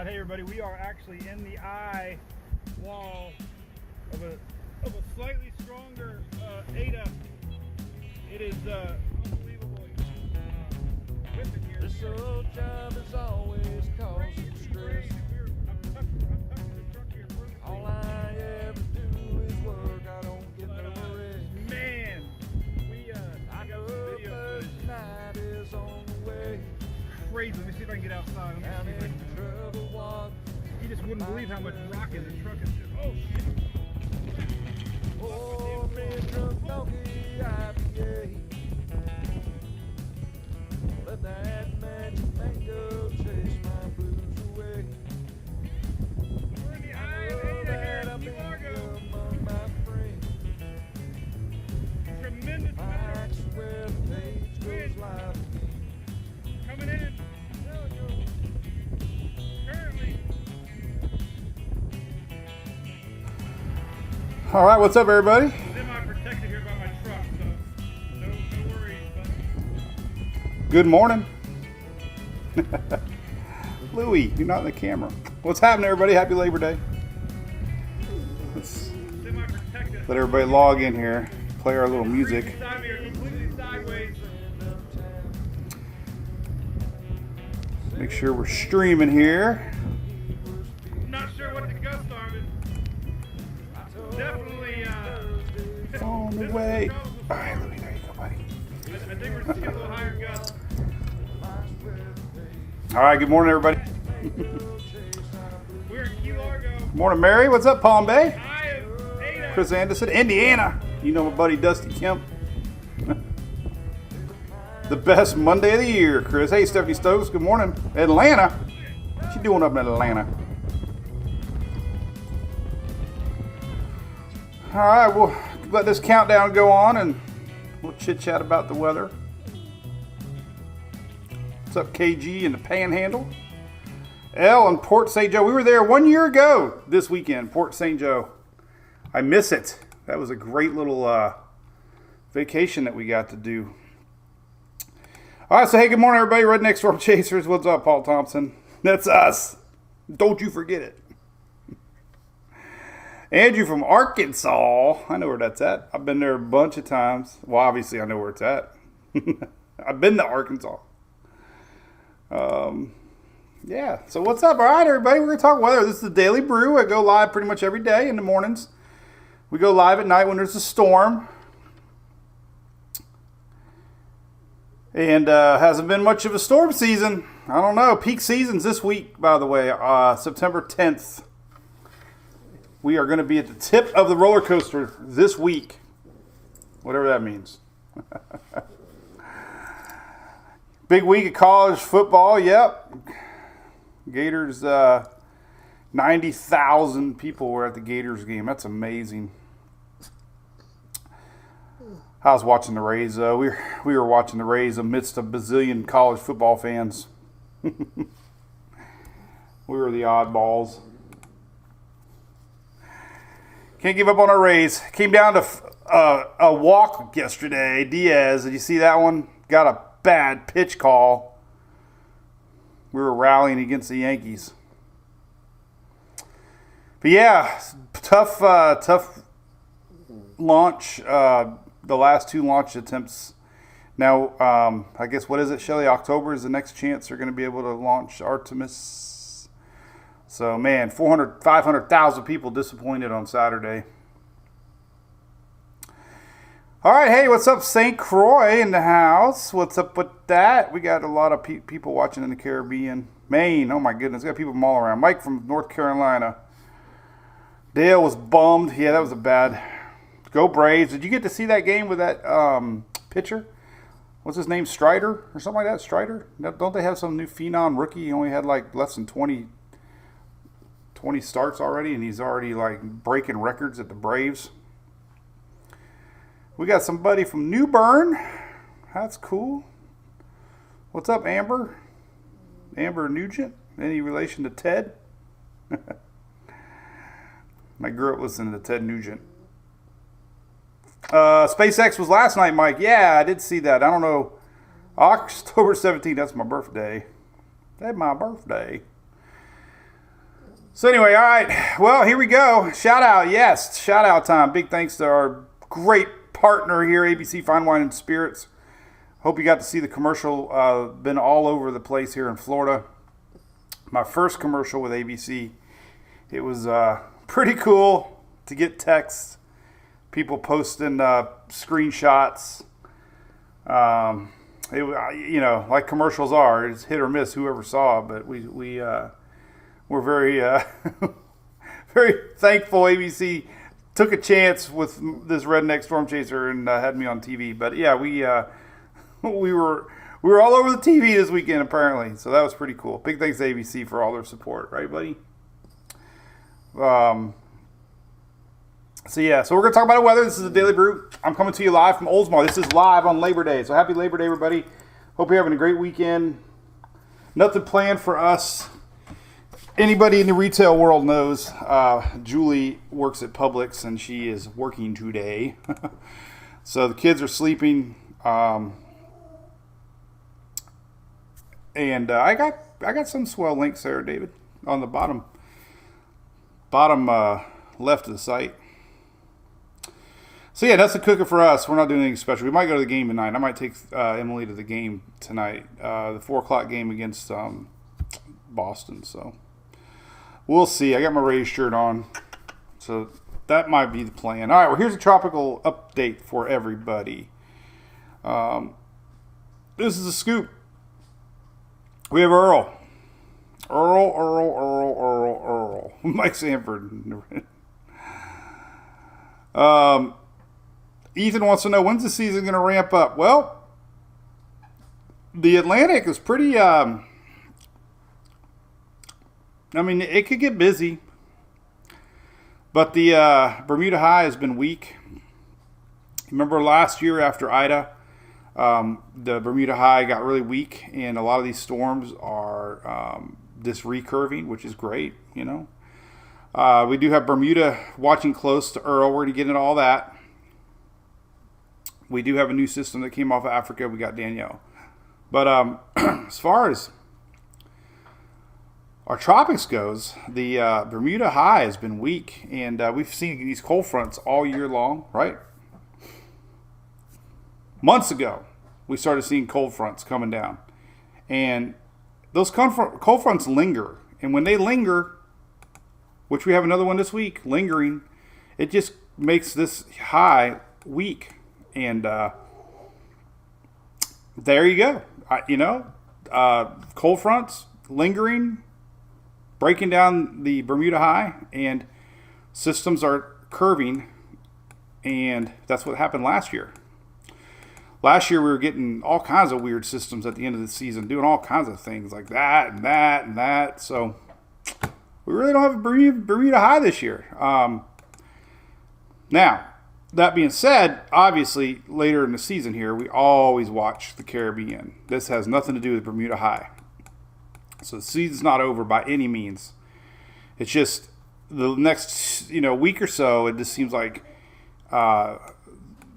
Hey everybody, we are actually in the eye wall of a slightly stronger Ada. It is unbelievable. Whipping here. This old job is always causing stress. I'm tucking the truck here. All I ever do is work. I don't get no rest. Man, I got some video footage. Night is on the way. Crazy. Let me see if I can get outside. I'm in trouble. What? You just wouldn't believe how much rock in the truck is. Oh shit. Oh, me drunk donkey IPA. Let that magic mango chase my blues away. We're in the eye of Ada here in Key Largo. Among my friends. Tremendous I swear the page goes live again. coming in. Currently. All right, what's up, everybody? Semi-protected here by my truck, so no worries. But Good morning. Louie, you're not in the camera. What's happening, everybody? Happy Labor Day. Let's semi-protected. let everybody log in here, play our little music. Beside me are completely sideways. Make sure we're streaming here. Not sure what the gusts are, but definitely. On the way. All right, Louie, there you go, buddy. I think we're seeing a little higher gusts. All right, good morning, everybody. We're in Key Largo. Morning, Mary. What's up, Palm Bay? Eye of Ada. Chris Anderson, Indiana. You know my buddy Dusty Kemp. The best Monday of the year, Chris. Hey, Stephanie Stokes. Good morning. Atlanta. What you doing up in Atlanta? All right, we'll let this countdown go on and we'll chit-chat about the weather. What's up, KG in the Panhandle? L in Port St. Joe. We were there 1 year ago this weekend, Port St. Joe. I miss it. That was a great little vacation that we got to do. All right, so hey, good morning, everybody. Redneck Storm Chasers. What's up, Paul Thompson? That's us. Don't you forget it. Andrew from Arkansas. I know where that's at. I've been there a bunch of times. Well, obviously, I know where it's at. I've been to Arkansas. Yeah, so what's up? All right, everybody. We're going to talk weather. This is the Daily Brew. I go live pretty much every day in the mornings. We go live at night when there's a storm. And hasn't been much of a storm season. I don't know. Peak season's this week, by the way, September 10th. We are going to be at the tip of the roller coaster this week. Whatever that means. Big week of college football. Yep. Gators, 90,000 people were at the Gators game. That's amazing. I was watching the Rays. We were watching the Rays amidst a bazillion college football fans. We were the oddballs. Can't give up on our Rays. Came down to a walk yesterday. Diaz, did you see that one? Got a bad pitch call. We were rallying against the Yankees. But yeah, tough launch. The last two launch attempts. Now, I guess, what is it, Shelly? October is the next chance they're going to be able to launch Artemis. So, man, 500,000 people disappointed on Saturday. All right, hey, what's up, St. Croix in the house? What's up with that? We got a lot of people watching in the Caribbean. Maine, oh my goodness, we got people from all around. Mike from North Carolina. Dale was bummed. Yeah, that was a bad... Go Braves. Did you get to see that game with that pitcher? What's his name? Strider or something like that? Strider? Don't they have some new phenom rookie? He only had like less than 20 starts already, and he's already like breaking records at the Braves. We got somebody from New Bern. That's cool. What's up, Amber? Amber Nugent? Any relation to Ted? I grew up listening to Ted Nugent. SpaceX was last night, Mike. Yeah, I did see that. I don't know. October 17th, that's my birthday. That's my birthday. So anyway, all right. Well, here we go. Shout out. Yes, shout out time. Big thanks to our great partner here, ABC Fine Wine and Spirits. Hope you got to see the commercial. Been all over the place here in Florida. My first commercial with ABC. It was pretty cool to get texts, people posting screenshots. Like commercials are, it's hit or miss. Whoever saw, but we're very very thankful. ABC took a chance with this redneck storm chaser and had me on TV. But yeah, we were all over the TV this weekend apparently, so that was pretty cool. Big thanks to ABC for all their support, right, buddy? So we're gonna talk about the weather. This is the Daily Brew. I'm coming to you live from Oldsmar. This is live on Labor Day, so happy Labor Day, everybody. Hope you're having a great weekend. Nothing planned for us. Anybody in the retail world knows Julie works at Publix and she is working today. So the kids are sleeping. And I got some swell links there, David, on the bottom left of the site. So yeah, that's the cooking for us. We're not doing anything special. We might go to the game tonight. I might take Emily to the game tonight, the 4:00 game against Boston. So we'll see. I got my Rays shirt on, so that might be the plan. All right, well, here's a tropical update for everybody. This is a scoop. We have Earl. Mike Sanford. Ethan wants to know, when's the season going to ramp up? Well, the Atlantic is pretty, it could get busy. But the Bermuda High has been weak. Remember last year after Ida, the Bermuda High got really weak, and a lot of these storms are just recurving, which is great, you know. We do have Bermuda watching close to Earl. We're going to get into all that. We do have a new system that came off of Africa. We got Danielle. But as far as our tropics goes, the Bermuda High has been weak, and we've seen these cold fronts all year long, right? Months ago, we started seeing cold fronts coming down. And those cold fronts linger. And when they linger, which we have another one this week, lingering, it just makes this high weak. And there you go. Cold fronts lingering, breaking down the Bermuda High, and systems are curving. And that's what happened last year. Last year we were getting all kinds of weird systems at the end of the season, doing all kinds of things like that and that and that. So we really don't have a Bermuda High this year. Now, that being said, obviously later in the season here, we always watch the Caribbean. This has nothing to do with Bermuda High. So the season's not over by any means. It's just the next week or so, it just seems like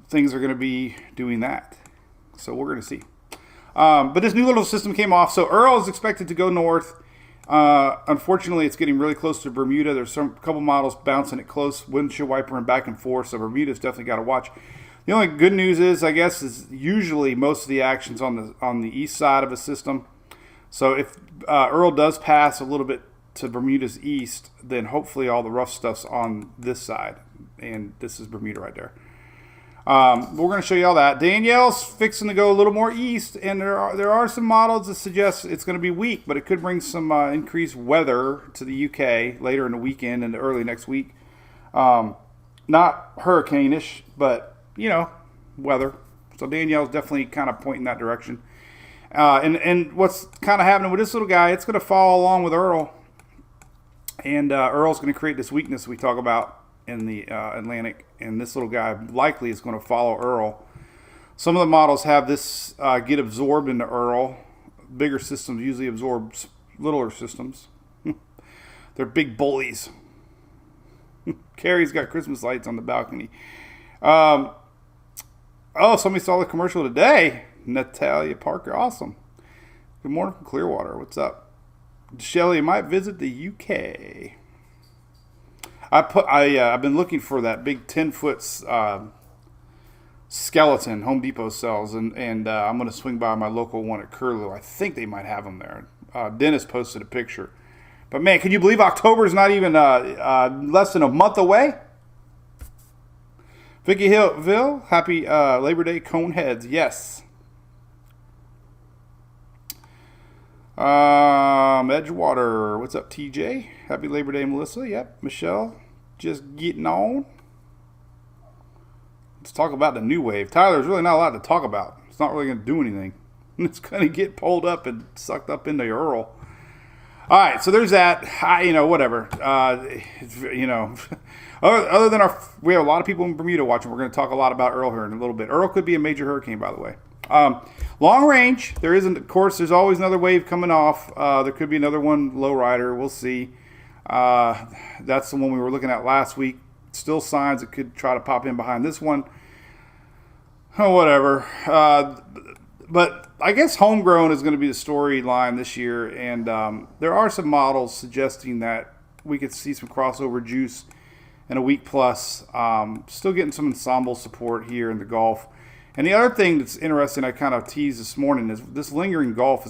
things are going to be doing that. So we're going to see. But this new little system came off. So Earl is expected to go north. Unfortunately, it's getting really close to Bermuda. There's couple models bouncing it close, windshield wiper and back and forth. So Bermuda's definitely got to watch. The only good news is usually most of the action's on the east side of a system. So if Earl does pass a little bit to Bermuda's east, then hopefully all the rough stuff's on this side. And this is Bermuda right there. We're going to show you all that. Danielle's fixing to go a little more east, and there are some models that suggest it's going to be weak, but it could bring some increased weather to the UK later in the weekend and early next week. Not hurricane-ish, but, weather. So Danielle's definitely kind of pointing that direction. And what's kind of happening with this little guy, it's going to follow along with Earl. And Earl's going to create this weakness we talk about in the Atlantic, and this little guy likely is going to follow Earl. Some of the models have this get absorbed into Earl. Bigger systems usually absorb littler systems. They're big bullies. Carrie's got Christmas lights on the balcony. Somebody saw the commercial today. Natalia Parker, awesome. Good morning from Clearwater. What's up? Shelley might visit the UK. I've been looking for that big 10-foot skeleton Home Depot sells, and I'm going to swing by my local one at Curlew. I think they might have them there. Dennis posted a picture. But man, can you believe October is not even less than a month away? Vicky Hillville, happy Labor Day, Coneheads. Yes. Edgewater, what's up, TJ? Happy Labor Day, Melissa. Yep. Michelle, just getting on. Let's talk about the new wave. Tyler, there's really not a lot to talk about. It's not really going to do anything. It's going to get pulled up and sucked up into Earl. All right, so there's that. Whatever. Other than we have a lot of people in Bermuda watching. We're going to talk a lot about Earl here in a little bit. Earl could be a major hurricane, by the way. Long range, there isn't. Of course, there's always another wave coming off. There could be another one, low rider. We'll see. That's the one we were looking at last week. Still signs it could try to pop in behind this one. Oh, whatever. But I guess homegrown is going to be the storyline this year, and there are some models suggesting that we could see some crossover juice in a week plus. Still getting some ensemble support here in the Gulf. And the other thing that's interesting, I kind of teased this morning, is this lingering low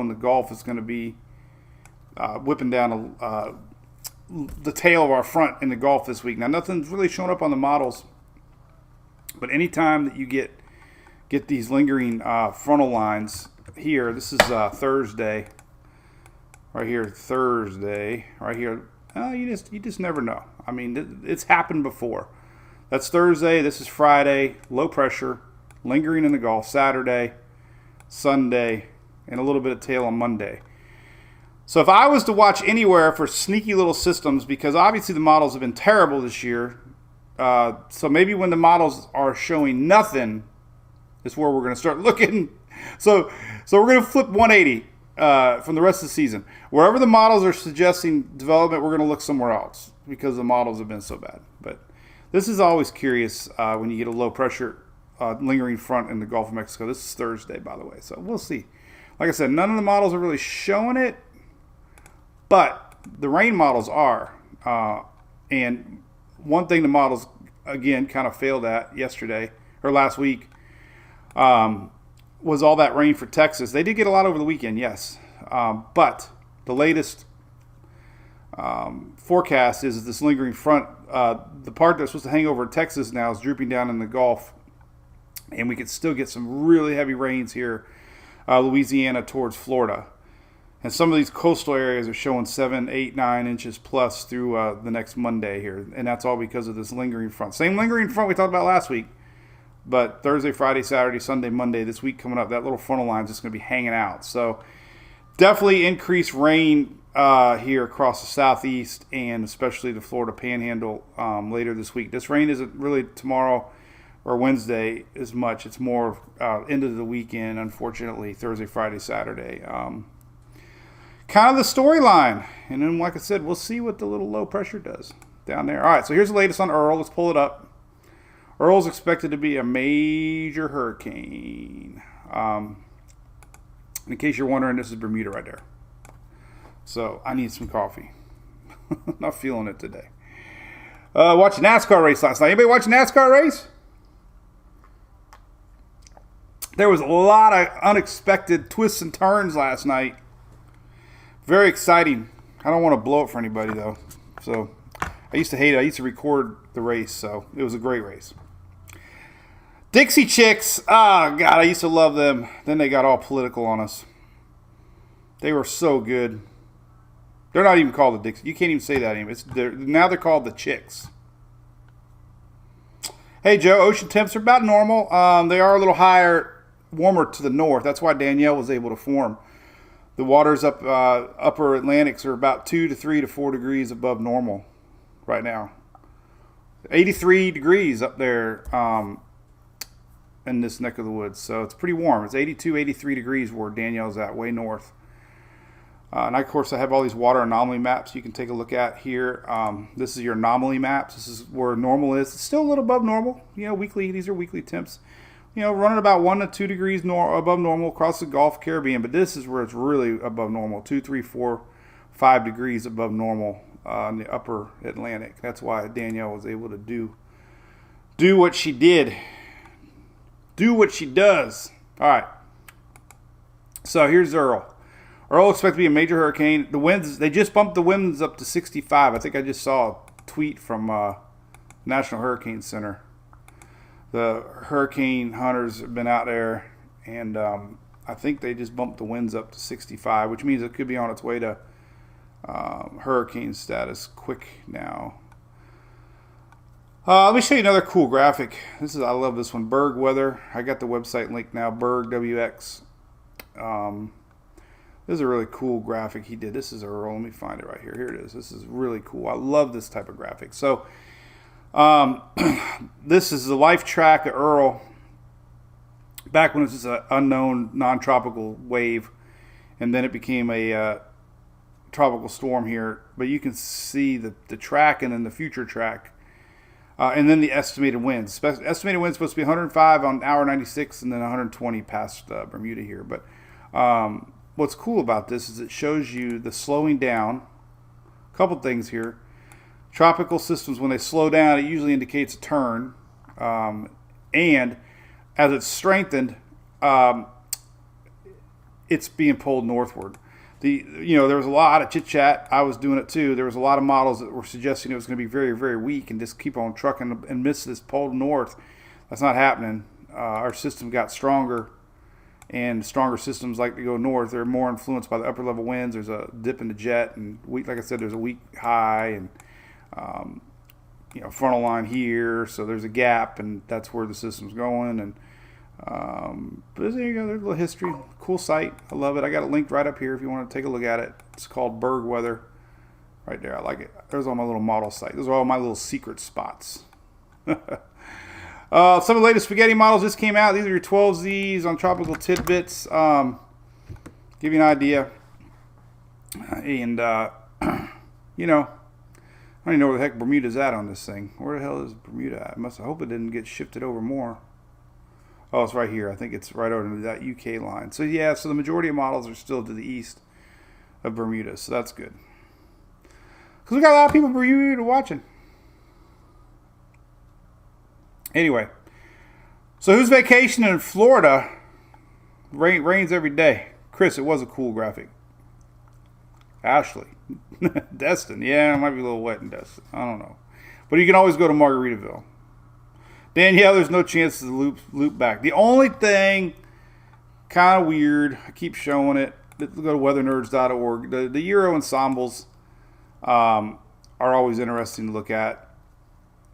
in the Gulf is going to be whipping down the tail of our front in the Gulf this week. Now, nothing's really showing up on the models, but anytime that you get these lingering frontal lines here, this is Thursday, right here, you just never know. I mean, it's happened before. That's Thursday. This is Friday. Low pressure, lingering in the Gulf. Saturday, Sunday, and a little bit of tail on Monday. So if I was to watch anywhere for sneaky little systems, because obviously the models have been terrible this year, so maybe when the models are showing nothing is where we're going to start looking. So we're going to flip 180 from the rest of the season. Wherever the models are suggesting development, we're going to look somewhere else because the models have been so bad. But this is always curious when you get a low pressure lingering front in the Gulf of Mexico. This is Thursday, by the way, so we'll see. Like I said, none of the models are really showing it, but the rain models are. And one thing the models, again, kind of failed at yesterday or last week was all that rain for Texas. They did get a lot over the weekend, yes. But the latest forecast is this lingering front, the part that's supposed to hang over Texas now is drooping down in the Gulf. And we could still get some really heavy rains here, Louisiana towards Florida. And some of these coastal areas are showing 7, 8, 9 inches plus through the next Monday here. And that's all because of this lingering front. Same lingering front we talked about last week. But Thursday, Friday, Saturday, Sunday, Monday, this week coming up, that little frontal line is just going to be hanging out. So definitely increased rain here across the southeast and especially the Florida Panhandle later this week. This rain isn't really tomorrow or Wednesday as much. It's more into the weekend, unfortunately, Thursday, Friday, Saturday. Kind of the storyline. And then, like I said, we'll see what the little low pressure does down there. All right, so here's the latest on Earl. Let's pull it up. Earl's expected to be a major hurricane. In case you're wondering, this is Bermuda right there. So I need some coffee. Not feeling it today. Watched a NASCAR race last night. Anybody watch a NASCAR race? There was a lot of unexpected twists and turns last night. Very exciting. I don't want to blow it for anybody, though. So I used to hate it. I used to record the race, so it was a great race. Dixie Chicks. Oh, God, I used to love them. Then they got all political on us. They were so good. They're not even called the Dixie. You can't even say that anymore. Now they're called the Chicks. Hey, Joe. Ocean temps are about normal. They are a little higher, warmer to the north. That's why Danielle was able to form. The waters up upper Atlantics are about 2 to 3 to 4 degrees above normal right now. 83 degrees up there in this neck of the woods. So it's pretty warm. It's 82, 83 degrees where Danielle's at, way north. And of course, I have all these water anomaly maps you can take a look at here. This is your anomaly maps. This is where normal is. It's still a little above normal. You know, weekly. These are weekly temps. You know, running about 1 to 2 degrees above normal across the Gulf Caribbean. But this is where it's really above normal. 2, 3, 4, 5 degrees above normal in the upper Atlantic. That's why Danielle was able to do what she did. Do what she does. All right. So here's Earl. Earl expected to be a major hurricane. The winds, they just bumped the winds up to 65. I think I just saw a tweet from National Hurricane Center. The hurricane hunters have been out there, and I think they just bumped the winds up to 65, which means it could be on its way to hurricane status quick now. Let me show you another cool graphic. I love this one. Berg weather. I got the website link now. Berg WX. This is a really cool graphic he did. This is Earl. Let me find it right here. Here it is. This is really cool. I love this type of graphic. So, this is the life track of Earl back when it was just an unknown non-tropical wave, and then it became a tropical storm here. But you can see the track and then the future track. And then the estimated winds. Estimated winds supposed to be 105 on hour 96 and then 120 past Bermuda here. But what's cool about this is it shows you the slowing down. A couple things here. Tropical systems, when they slow down, it usually indicates a turn. And as it's strengthened, it's being pulled northward. There was a lot of chit chat. I was doing it too. There was a lot of models that were suggesting it was going to be very, very weak and just keep on trucking and miss this pull north. That's not happening. Our system got stronger, and stronger systems like to go north. They're more influenced by the upper level winds. There's a dip in the jet, and like I said, there's a weak high, and frontal line here. So there's a gap, and that's where the system's going. And but there you go. There's a little history. Cool site. I love it. I got it linked right up here if you want to take a look at it. It's called Berg Weather. Right there. I like it. There's all my little model site. Those are all my little secret spots. Some of the latest spaghetti models just came out. These are your 12Zs on Tropical Tidbits. Give you an idea. And, I don't even know where the heck Bermuda's at on this thing. Where the hell is Bermuda at? I hope it didn't get shifted over more. Oh, it's right here. I think it's right over that UK line. So, yeah, so the majority of models are still to the east of Bermuda. So that's good. Because we got a lot of people in Bermuda watching. Anyway. So who's vacationing in Florida? Rains every day. Chris, it was a cool graphic. Ashley. Destin. Yeah, it might be a little wet in Destin. I don't know. But you can always go to Margaritaville. Danielle, there's no chance to loop back. The only thing kind of weird, I keep showing it, go to weathernerds.org. The Euro ensembles are always interesting to look at.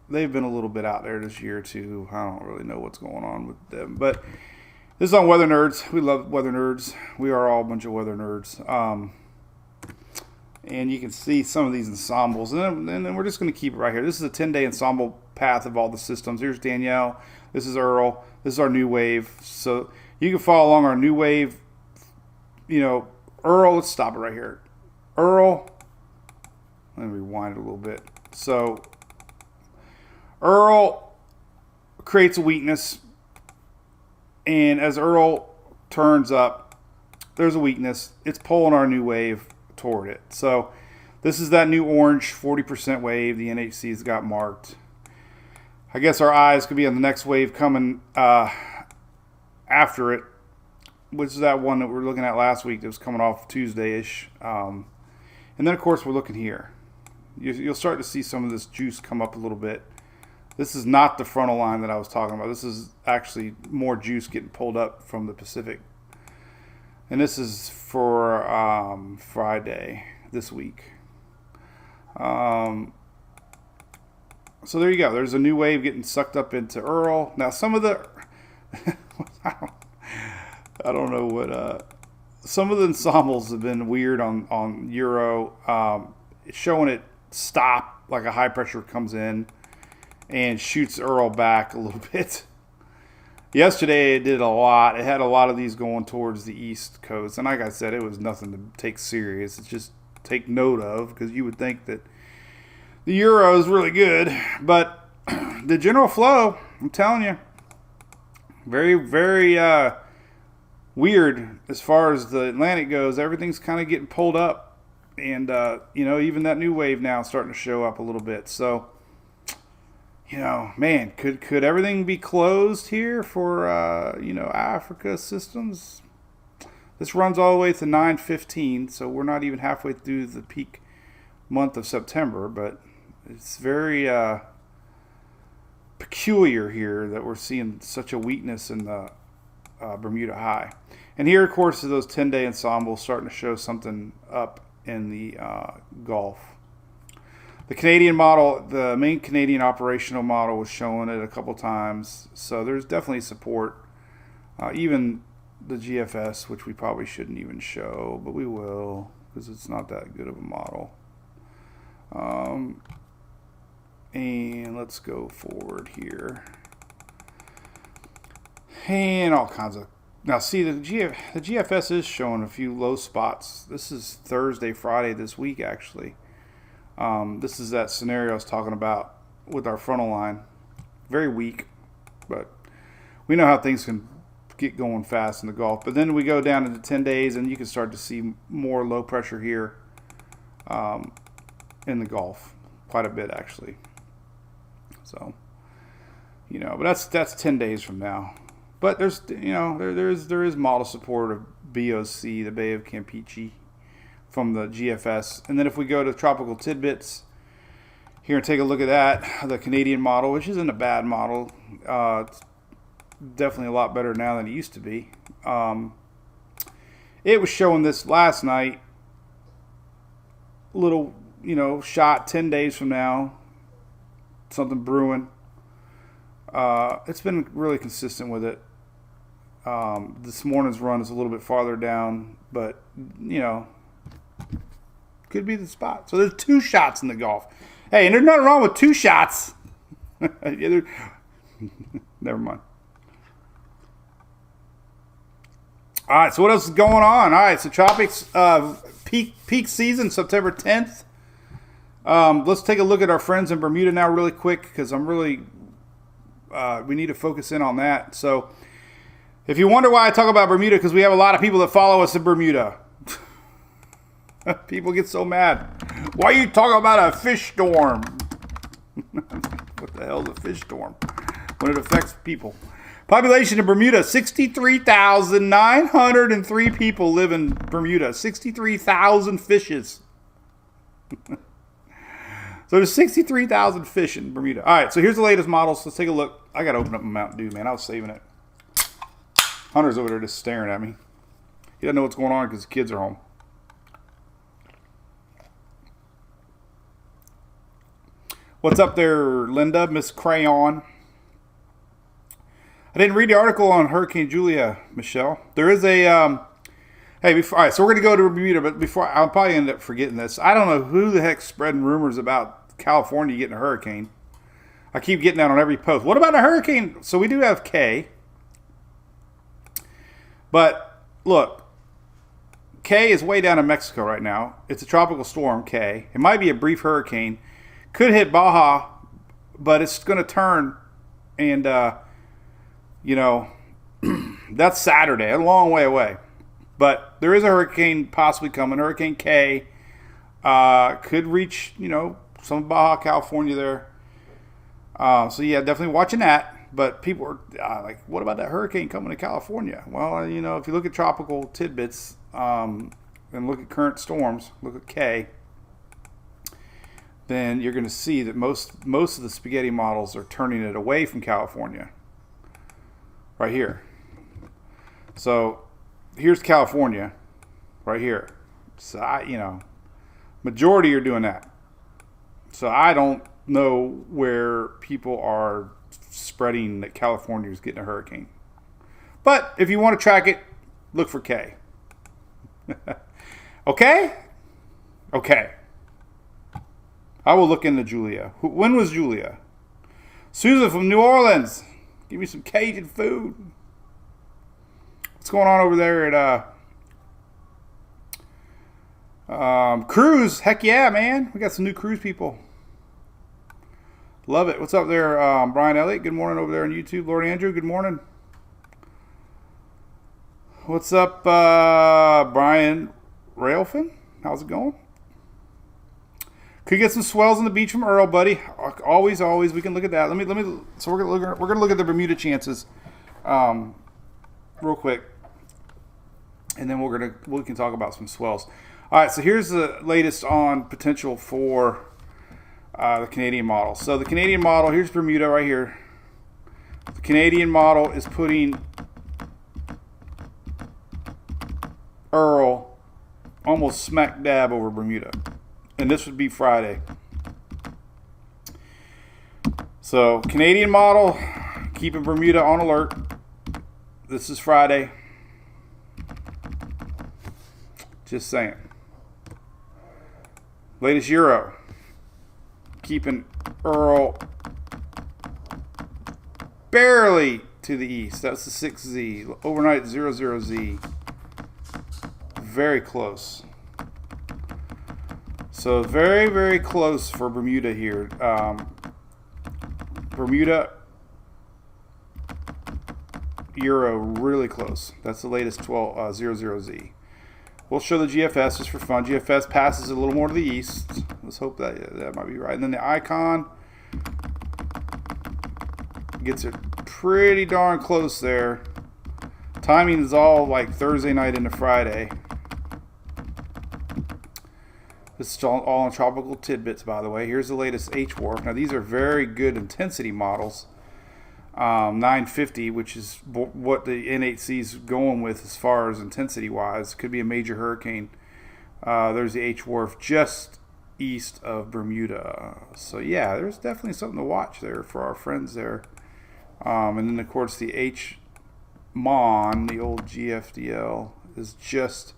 They've been a little bit out there this year too. I don't really know what's going on with them. But this is on Weather Nerds. We love Weather Nerds. We are all a bunch of Weather Nerds. And you can see some of these ensembles. And then we're just going to keep it right here. This is a 10-day ensemble path of all the systems. Here's Danielle. This is Earl. This is our new wave. So you can follow along our new wave. Earl, let's stop it right here. Earl, let me rewind it a little bit. So Earl creates a weakness. And as Earl turns up, there's a weakness. It's pulling our new wave toward it. So this is that new orange 40% wave the NHC's got marked. I guess our eyes could be on the next wave coming after it, which is that one that we were looking at last week that was coming off Tuesday-ish. And then, of course, we're looking here. You'll start to see some of this juice come up a little bit. This is not the frontal line that I was talking about. This is actually more juice getting pulled up from the Pacific. And this is for Friday this week. So there you go. There's a new wave getting sucked up into Earl. Now some of the I don't know what some of the ensembles have been weird on Euro, showing it stop like a high pressure comes in and shoots Earl back a little bit. Yesterday it did a lot. It had a lot of these going towards the east coast, and like I said, it was nothing to take serious. It's just take note of, because you would think that the Euro is really good, but the general flow, I'm telling you, very, very weird as far as the Atlantic goes. Everything's kind of getting pulled up And, even that new wave now is starting to show up a little bit. So, man, could everything be closed here for, Africa systems? This runs all the way to 9/15, so we're not even halfway through the peak month of September, but it's very peculiar here that we're seeing such a weakness in the Bermuda high. And here, of course, is those 10-day ensembles starting to show something up in the Gulf. The Canadian model, the main Canadian operational model, was showing it a couple times, so there's definitely support. Even the GFS, which we probably shouldn't even show, but we will because it's not that good of a model. And let's go forward here. And all kinds of... Now, see, the GFS is showing a few low spots. This is Thursday, Friday this week, actually. This is that scenario I was talking about with our frontal line. Very weak, but we know how things can get going fast in the Gulf. But then we go down into 10 days, and you can start to see more low pressure here in the Gulf. Quite a bit, actually. So, but that's 10 days from now. But there's, there is model support of BOC, the Bay of Campeche, from the GFS. And then if we go to tropical tidbits here and take a look at that, the Canadian model, which isn't a bad model, it's definitely a lot better now than it used to be. It was showing this last night, little, shot 10 days from now, something brewing. It's been really consistent with it. This morning's run is a little bit farther down, but, could be the spot. So there's 2 shots in the Gulf. Hey, and there's nothing wrong with 2 shots. Never mind. All right, so what else is going on? All right, so tropics peak season, September 10th. Let's take a look at our friends in Bermuda now really quick, because we need to focus in on that. So if you wonder why I talk about Bermuda, because we have a lot of people that follow us in Bermuda. People get so mad. Why are you talking about a fish storm? What the hell is a fish storm? When it affects people. Population in Bermuda, 63,903 people live in Bermuda. 63,000 fishes. So there's 63,000 fish in Bermuda. All right, so here's the latest models. Let's take a look. I got to open up my Mountain Dew, man. I was saving it. Hunter's over there just staring at me. He doesn't know what's going on because the kids are home. What's up there, Linda, Miss Crayon? I didn't read the article on Hurricane Julia, Michelle. There is a... all right, so we're going to go to Bermuda, but before... I'll probably end up forgetting this. I don't know who the heck's spreading rumors about California getting a hurricane. I keep getting that on every post. What about a hurricane? So we do have K. But, look. K is way down in Mexico right now. It's a tropical storm, K. It might be a brief hurricane. Could hit Baja, but it's going to turn, and, that's Saturday, a long way away. But there is a hurricane possibly coming. Hurricane K could reach, some Baja California there. So, yeah, definitely watching that. But people are like, what about that hurricane coming to California? Well, if you look at tropical tidbits and look at current storms, look at K, then you're going to see that most of the spaghetti models are turning it away from California. Right here. So here's California, right here. So majority are doing that. So I don't know where people are spreading that California is getting a hurricane. But if you want to track it, look for K. Okay? Okay. I will look into Julia. When was Julia? Susan from New Orleans. Give me some Cajun food. What's going on over there at Cruise? Heck yeah, man. We got some new cruise people. Love it. What's up there, Brian Elliott? Good morning over there on YouTube. Lord Andrew, good morning. What's up, Brian Railfin? How's it going? Could get some swells on the beach from Earl, buddy. Always. We can look at that. Let me. So we're gonna look at the Bermuda Chances, real quick, and then we can talk about some swells. All right. So here's the latest on potential for the Canadian model. So the Canadian model, here's Bermuda right here. The Canadian model is putting Earl almost smack dab over Bermuda. And this would be Friday. So Canadian model, keeping Bermuda on alert. This is Friday. Just saying. Latest Euro, keeping Earl barely to the east. That's the 6Z. Overnight 00Z. Very close. So very, very close for Bermuda here. Bermuda Euro really close. That's the latest 00Z. We'll show the GFS just for fun. GFS passes a little more to the east. Let's hope that might be right. And then the icon gets it pretty darn close there. Timing is all like Thursday night into Friday. This is all on Tropical Tidbits, by the way. Here's the latest H-Warp. Now, these are very good intensity models. 950, which is what the N8C is going with as far as intensity-wise. Could be a major hurricane. There's the H-Warp just east of Bermuda. So, yeah, there's definitely something to watch there for our friends there. And then, of course, the H-Mon, the old GFDL, is just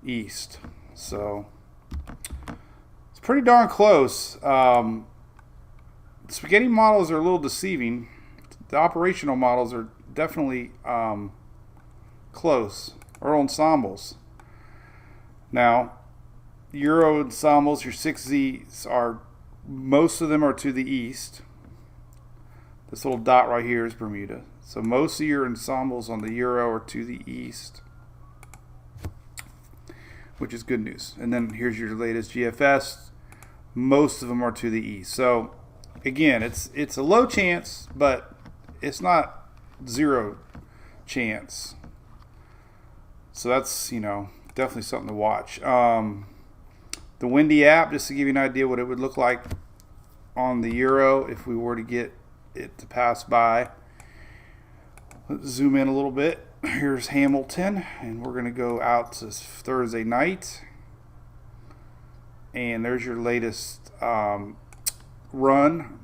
east. So it's pretty darn close. The spaghetti models are a little deceiving. The operational models are definitely close. Earl ensembles. Now, Euro ensembles, your 6Zs are, most of them are to the east. This little dot right here is Bermuda. So most of your ensembles on the Euro are to the east, which is good news. And then here's your latest GFS. Most of them are to the east. So again, it's a low chance, but it's not zero chance. So that's, definitely something to watch. The Windy app, just to give you an idea what it would look like on the Euro if we were to get it to pass by. Let's zoom in a little bit. Here's Hamilton, and we're going to go out to Thursday night. And there's your latest run.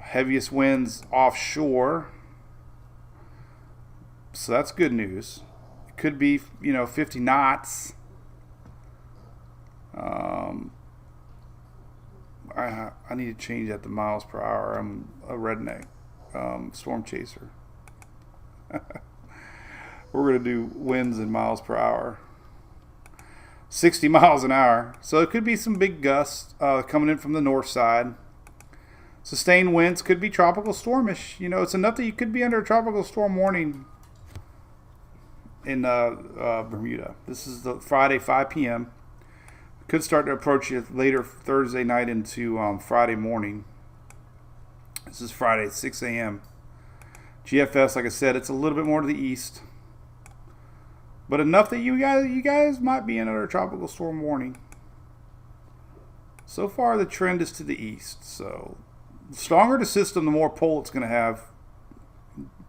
Heaviest winds offshore. So that's good news. It could be, 50 knots. I need to change that to miles per hour. I'm a redneck storm chaser. We're going to do winds in miles per hour. 60 miles an hour. So it could be some big gusts coming in from the north side. Sustained winds could be tropical stormish. It's enough that you could be under a tropical storm warning in Bermuda. This is the Friday, 5 p.m. Could start to approach you later Thursday night into Friday morning. This is Friday at 6 a.m. GFS, like I said, it's a little bit more to the east. But enough that you guys might be under a tropical storm warning. So far, the trend is to the east. So the stronger the system, the more pull it's going to have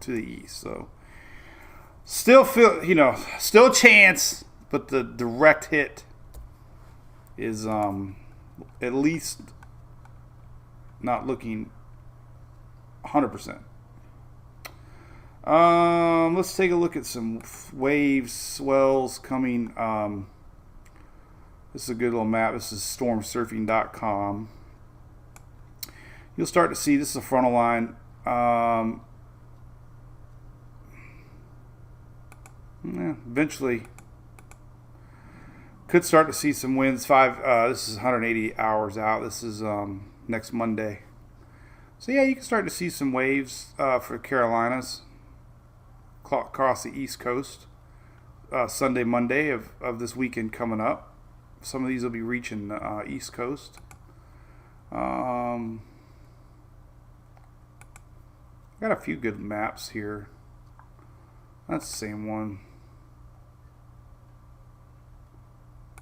to the east. So still still a chance, but the direct hit is at least not looking 100%. Let's take a look at some waves, swells coming. This is a good little map. This is stormsurfing.com. You'll start to see, this is a frontal line. Eventually could start to see some winds. This is 180 hours out. This is next Monday. So yeah, you can start to see some waves for Carolinas across the East Coast Sunday, Monday of this weekend coming up. some of these will be reaching East Coast. Got a few good maps here. That's the same one.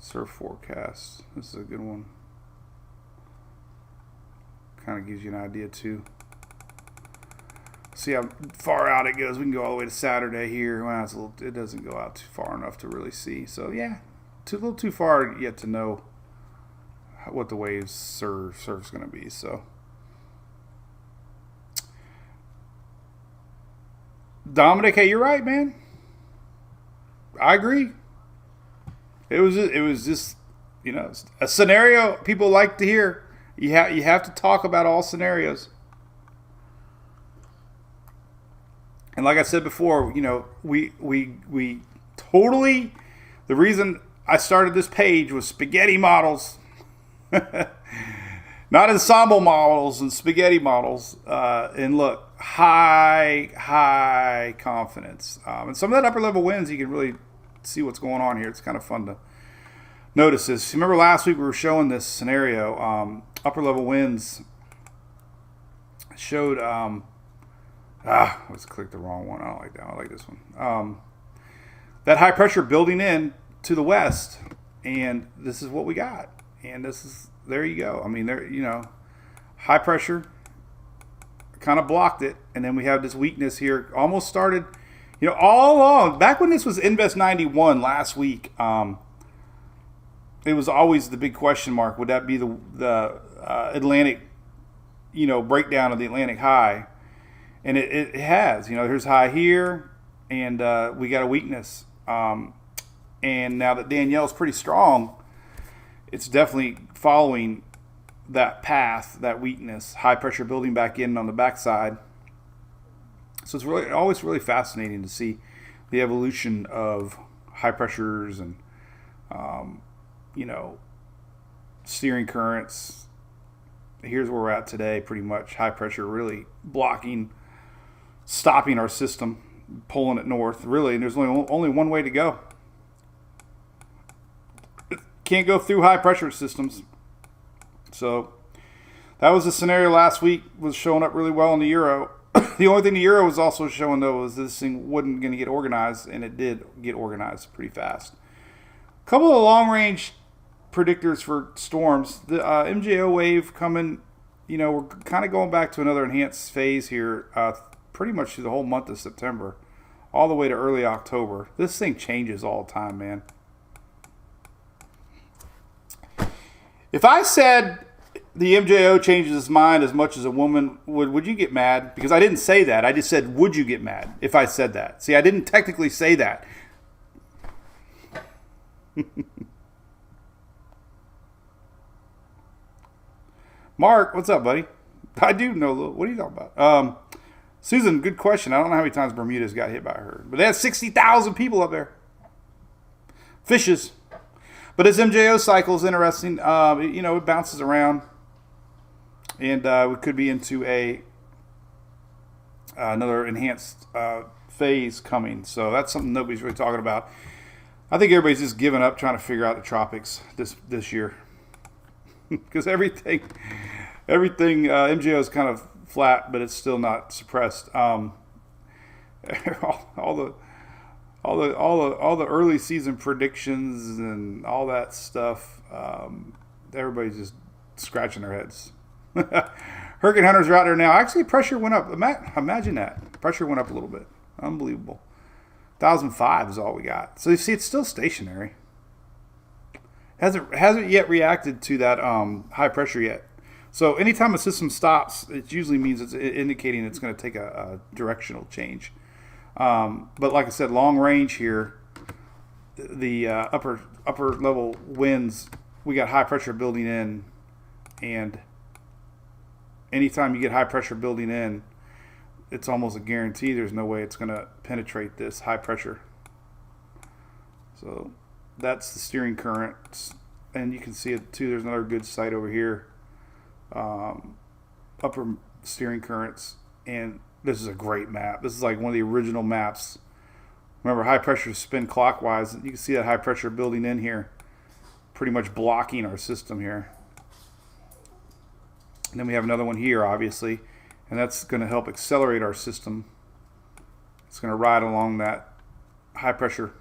Surf forecast. This is a good one. Kind of gives you an idea too. See how far out it goes. We can go all the way to Saturday here. Well, it doesn't go out too far enough to really see. So yeah, a little too far yet to know what the waves surf's going to be. So Dominic, hey, you're right, man. I agree. It was just, you know, a scenario people like to hear. You have to talk about all scenarios. And like I said before, you know, we totally, the reason I started this page was spaghetti models. Not ensemble models and spaghetti models. And look, high confidence. And some of that upper level wins, you can really see what's going on here. It's kind of fun to notice this. Remember last week we were showing this scenario. Upper level winds showed. Let's click the wrong one. I don't like that. I like this one. That high pressure building in to the west, and this is what we got. And there you go. I mean, there, you know, high pressure kind of blocked it, and then we have this weakness here. Almost started, you know, all along back when this was Invest 91 last week. It was always the big question mark. Would that be the Atlantic, you know, breakdown of the Atlantic high? And it has. You know, here's high here, and we got a weakness. And now that Danielle's pretty strong, it's definitely following that path, that weakness, high pressure building back in on the backside. So it's really always really fascinating to see the evolution of high pressures and, you know, steering currents. Here's where we're at today, pretty much. High pressure really blocking, stopping our system, pulling it north. Really, and there's only one way to go. Can't go through high pressure systems. So that was the scenario last week, was showing up really well in the euro. The only thing the euro was also showing, though, was this thing wasn't going to get organized, and it did get organized pretty fast. A couple of long range predictors for storms. The MJO wave coming, you know, we're kind of going back to another enhanced phase here, pretty much through the whole month of September, all the way to early October. This thing changes all the time, man. If I said the MJO changes his mind as much as a woman, would you get mad? Because I didn't say that. I just said, would you get mad if I said that? See, I didn't technically say that. Mark, what's up, buddy? I do know. What are you talking about? Susan, good question. I don't know how many times Bermuda's got hit by a hurricane, but they had 60,000 people up there. Fishes. But this MJO cycle is interesting. You know, it bounces around, and we could be into another enhanced phase coming. So that's something nobody's really talking about. I think everybody's just giving up trying to figure out the tropics this year, because everything MJO is kind of flat, but it's still not suppressed. All the early season predictions and all that stuff, everybody's just scratching their heads. Hurricane hunters are out there now. Actually, pressure went up. Imagine that. Pressure went up a little bit. Unbelievable. 1,005 is all we got. So you see, it's still stationary. Hasn't yet reacted to that high pressure yet. So anytime a system stops, it usually means it's indicating it's going to take a directional change. But like I said, long range here, the upper level winds, we got high pressure building in, and anytime you get high pressure building in, it's almost a guarantee there's no way it's going to penetrate this high pressure. So that's the steering current, and you can see it too. There's another good site over here, upper steering currents, and this is a great map. This is like one of the original maps. Remember, high pressure spin clockwise. You can see that high pressure building in here. pretty much blocking our system here. And then we have another one here, obviously, and that's going to help accelerate our system. It's going to ride along that high pressure.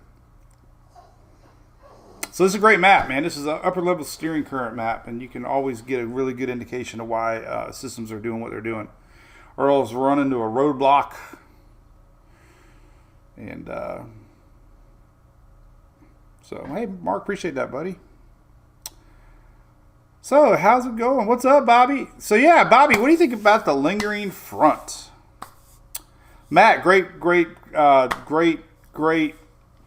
So this is a great map, man. This is an upper level steering current map, and you can always get a really good indication of why systems are doing what they're doing. Earl's run into a roadblock, and so hey, Mark, appreciate that, buddy. So how's it going? What's up, Bobby? So yeah, Bobby, what do you think about the lingering front? Matt, great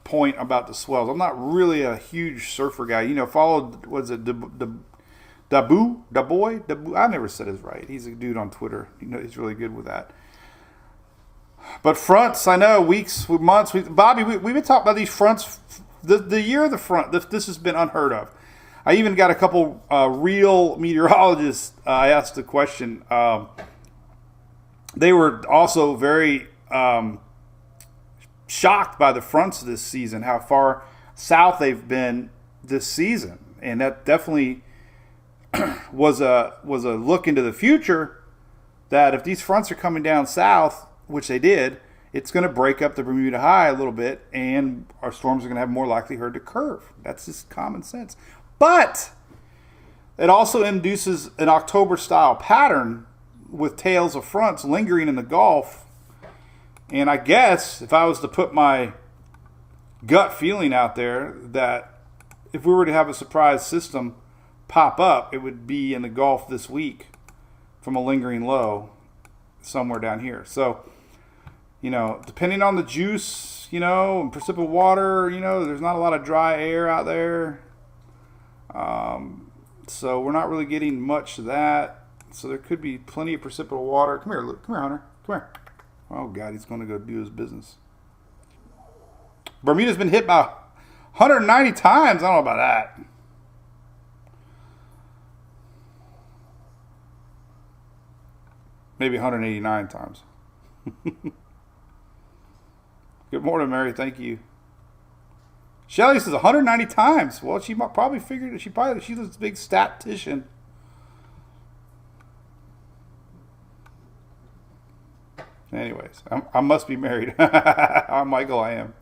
point about the swells. I'm not really a huge surfer guy. You know, followed, was it Dabu? I never said his right. He's a dude on Twitter. You know, he's really good with that. But fronts, I know, weeks, months. Bobby, we've been talking about these fronts. The year of the front, this has been unheard of. I even got a couple real meteorologists. I asked the question. They were also very shocked by the fronts this season, how far south they've been this season, and that definitely was a look into the future. That if these fronts are coming down south, which they did, it's going to break up the Bermuda High a little bit, and our storms are going to have more likelihood to curve. That's just common sense. But it also induces an October-style pattern with tails of fronts lingering in the Gulf. And I guess if I was to put my gut feeling out there, that if we were to have a surprise system pop up, it would be in the Gulf this week from a lingering low somewhere down here. So, you know, depending on the juice, you know, and precipitate water, you know, there's not a lot of dry air out there. So we're not really getting much of that. So there could be plenty of precipitable water. Come here, Luke. Come here, Hunter. Come here. Oh, God, he's going to go do his business. Bermuda's been hit by 190 times. I don't know about that. Maybe 189 times. Good morning, Mary. Thank you. Shelly says 190 times. Well, she probably figured that she's a big statistician. Anyways, I must be married. I'm Michael, I am.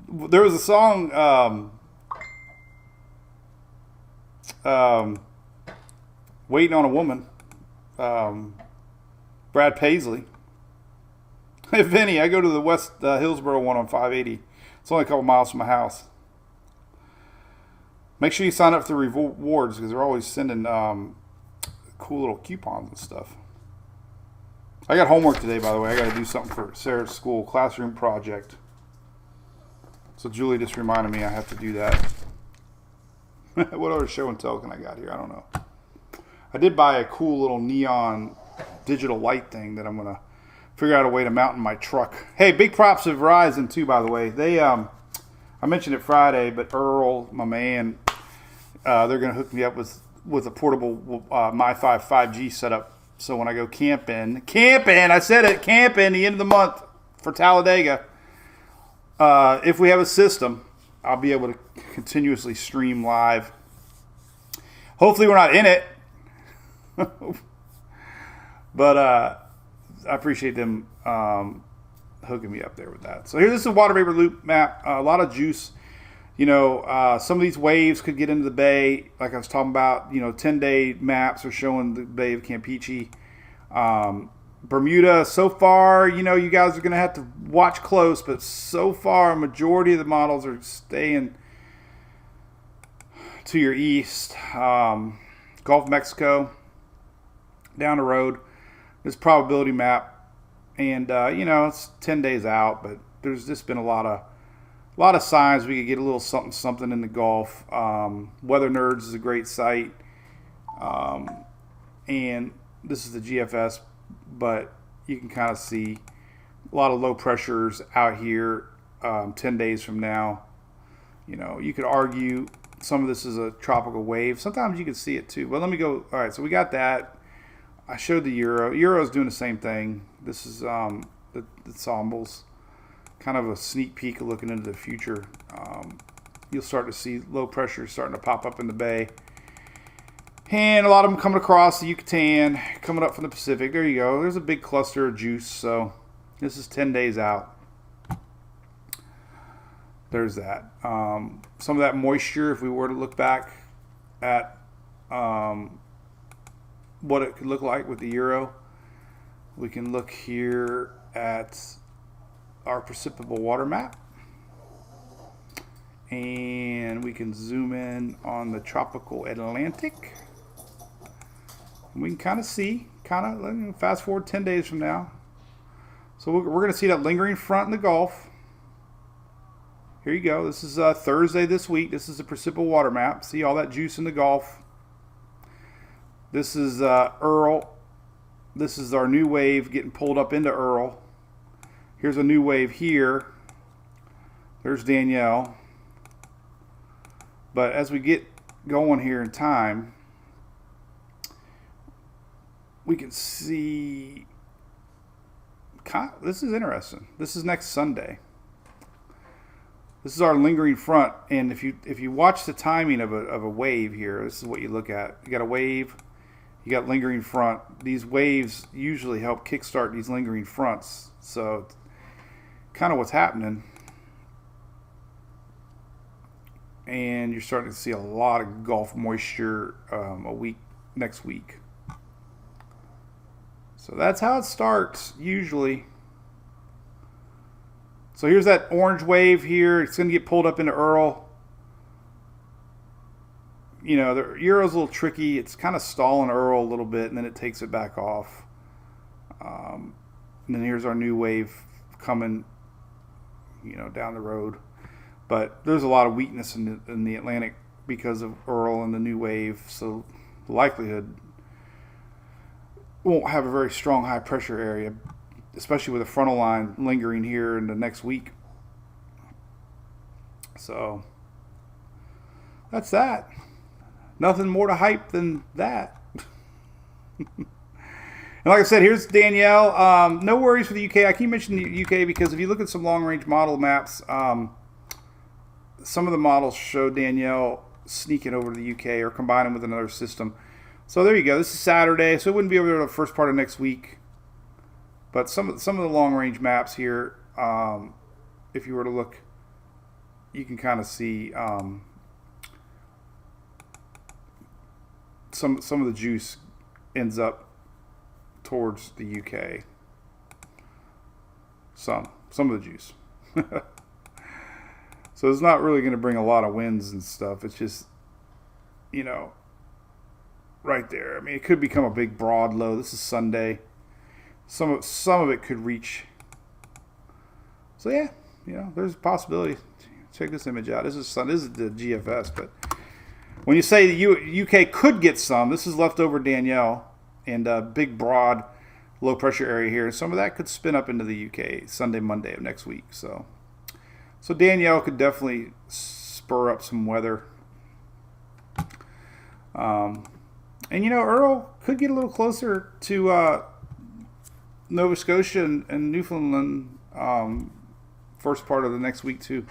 There was a song, Waiting on a Woman, Brad Paisley. Hey, Vinny, I go to the West Hillsboro one on 580. It's only a couple miles from my house. Make sure you sign up for rewards because they're always sending cool little coupons and stuff. I got homework today, by the way. I got to do something for Sarah's school classroom project. So Julie just reminded me I have to do that. What other show and tell can I got here? I don't know. I did buy a cool little neon digital light thing that I'm going to figure out a way to mount in my truck. Hey, big props to Verizon too, by the way. They, I mentioned it Friday, but Earl, my man, they're going to hook me up with a portable Mi-Fi 5G setup. So when I go camping, I said it, camping the end of the month for Talladega. If we have a system, I'll be able to continuously stream live. Hopefully we're not in it. But I appreciate them hooking me up there with that. So this is a water vapor loop map. A lot of juice. You know, some of these waves could get into the bay. Like I was talking about, you know, 10-day maps are showing the Bay of Campeche. Bermuda, so far, you know, you guys are going to have to watch close, but so far, a majority of the models are staying to your east. Gulf of Mexico, down the road. This probability map, and, you know, it's 10 days out, but there's just been a lot of signs we could get a little something in the Gulf. Weather Nerds is a great site. And this is the GFS, but you can kind of see a lot of low pressures out here 10 days from now. You know, you could argue some of this is a tropical wave. Sometimes you can see it too. But let me go. All right, so we got that. I showed the Euro. Euro's doing the same thing. This is the ensembles. Kind of a sneak peek of looking into the future. you'll start to see low pressure starting to pop up in the bay. And a lot of them coming across the Yucatan, coming up from the Pacific. There you go. There's a big cluster of juice. So this is 10 days out. There's that. Some of that moisture, if we were to look back at what it could look like with the Euro, we can look here at our precipitable water map. And we can zoom in on the tropical Atlantic. We can kind of see, fast forward 10 days from now. So we're going to see that lingering front in the Gulf. Here you go. This is Thursday this week. This is the precipitable water map. See all that juice in the Gulf. This is Earl. This is our new wave getting pulled up into Earl. Here's a new wave here. There's Danielle. But as we get going here in time, we can see, this is interesting. This is next Sunday. This is our lingering front, and if you watch the timing of a wave here, this is what you look at. You got a wave, you got lingering front. These waves usually help kickstart these lingering fronts. So kind of what's happening. And you're starting to see a lot of Gulf moisture next week. So that's how it starts usually. So here's that orange wave here. It's going to get pulled up into Earl. You know, the Euro's a little tricky. It's kind of stalling Earl a little bit, and then it takes it back off. And then here's our new wave coming, down the road. But there's a lot of weakness in the Atlantic because of Earl and the new wave. So the likelihood won't have a very strong high pressure area, especially with a frontal line lingering here in the next week. So that's that. Nothing more to hype than that. And like I said, here's Danielle. No worries for the UK. I keep mentioning the UK because if you look at some long-range model maps, some of the models show Danielle sneaking over to the UK or combining with another system. So there you go. This is Saturday, so it wouldn't be over there the first part of next week. But some of the long-range maps here, if you were to look, you can kind of see some of the juice ends up towards the UK. Some of the juice. So it's not really going to bring a lot of winds and stuff. It's just, right there. I mean, it could become a big broad low. This is Sunday. Some of it could reach. So yeah, there's a possibility. Check this image out. This is the GFS, but when you say the UK could get some, this is leftover Danielle and a big broad low pressure area here. Some of that could spin up into the UK Sunday, Monday of next week. So Danielle could definitely spur up some weather. And Earl could get a little closer to Nova Scotia and Newfoundland first part of the next week too.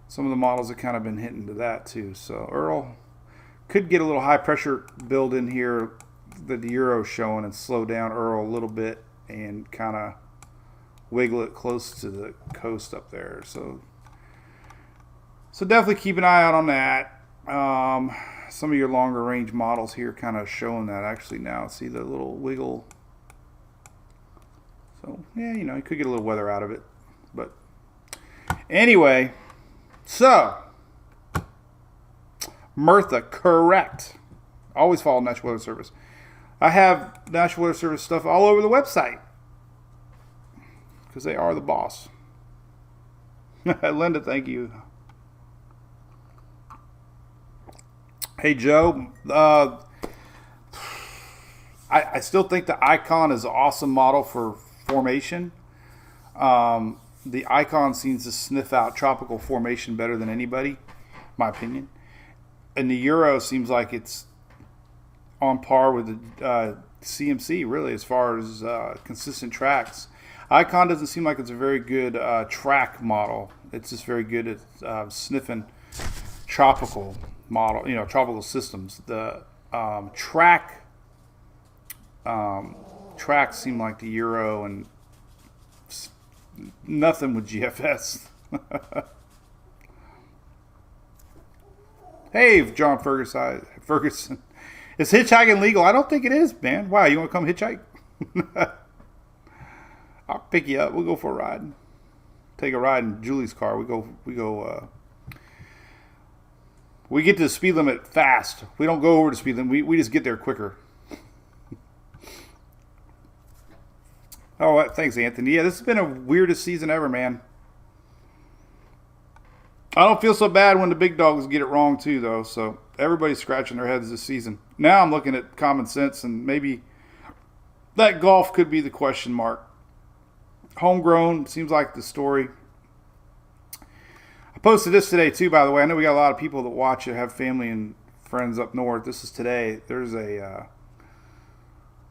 Some of the models have kind of been hitting to that too. So Earl could get a little high pressure build in here that the Euro's showing and slow down Earl a little bit and kind of wiggle it close to the coast up there. So definitely keep an eye out on that. Some of your longer range models here kind of showing that actually now. See the little wiggle. So yeah, you could get a little weather out of it. But anyway, so Mirtha, correct. Always follow National Weather Service. I have National Weather Service stuff all over the website because they are the boss. Linda, thank you. Hey, Joe. I still think the Icon is an awesome model for formation. The Icon seems to sniff out tropical formation better than anybody, my opinion. And the Euro seems like it's on par with the CMC, really, as far as consistent tracks. Icon doesn't seem like it's a very good track model. It's just very good at sniffing tropical model, tropical systems. The tracks seem like the Euro and nothing with GFS. Hey, John Ferguson. Is hitchhiking legal? I don't think it is, man. Wow, you want to come hitchhike? I'll pick you up. We'll go for a ride. Take a ride in Julie's car. We get to the speed limit fast. We don't go over the speed limit. We just get there quicker. Oh, thanks, Anthony. Yeah, this has been a weirdest season ever, man. I don't feel so bad when the big dogs get it wrong, too, though. So everybody's scratching their heads this season. Now I'm looking at common sense, and maybe that golf could be the question mark. Homegrown seems like the story. I posted this today, too, by the way. I know we got a lot of people that watch it, have family and friends up north. This is today. There's a